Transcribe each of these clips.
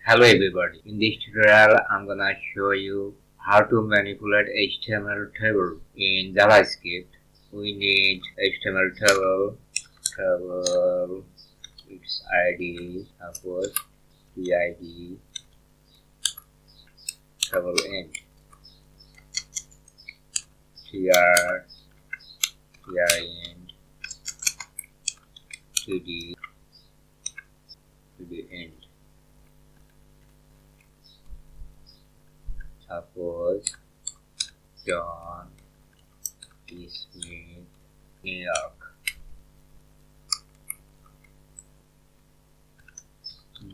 Hello everybody. In this tutorial, I'm gonna show you how to manipulate HTML table in JavaScript. We need HTML table, its ID, suppose PID, table end, tr end, td end. Suppose John Smith, New York.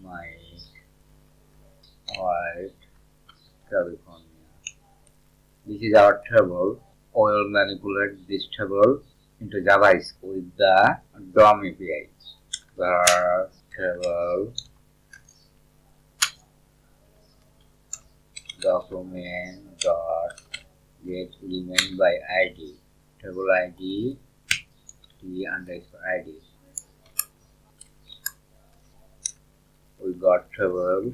Mike, White, California. This is our table. We will manipulate this table into JavaScript with the DOM API. The table document.getElementById, table ID, t_id. We got table.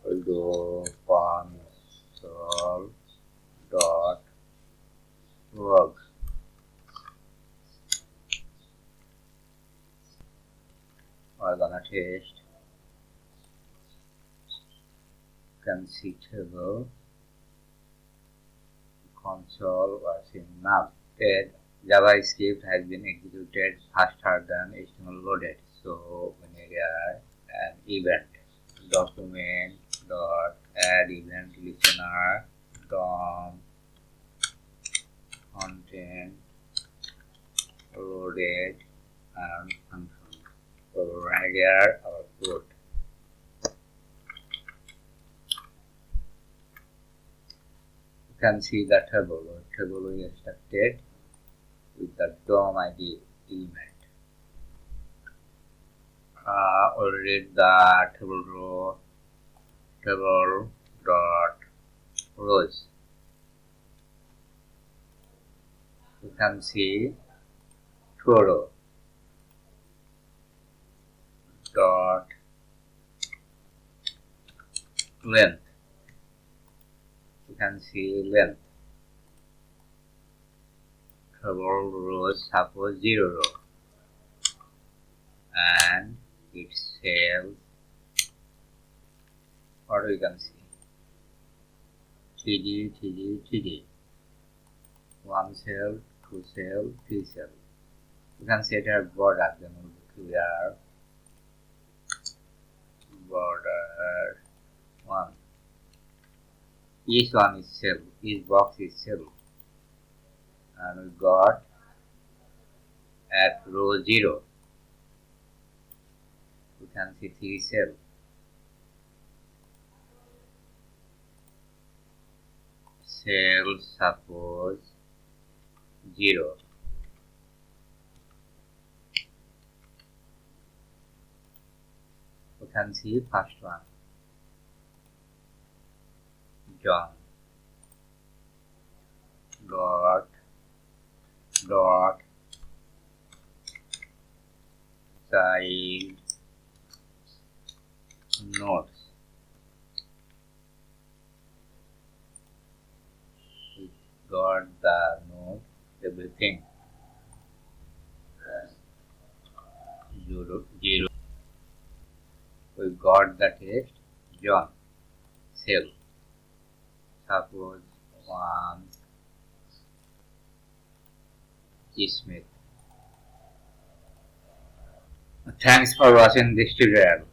We'll do console dot log. We're gonna test. You can see table, console was in null. JavaScript has been executed faster than HTML loaded. So we need an event. Document dot add event listener DOM content loaded and function. So right here our code. You can see the table. The table we extracted with the DOM ID element. We'll read the table dot rows. You can see two row dot length. You can see length. Table rows suppose 0 row, and its cells. What we can see? td. 1 cell, 2 cell, 3 cell. You can set a border. Then we'll clear border 1. Each one is cell. Each box is cell. And we got at row 0. You can see 3 cells. Cell suppose 0. You can see first one, John dot child notes. We got the note, everything 0. We got the text John, cell, suppose 1 Smith. Thanks for watching this tutorial.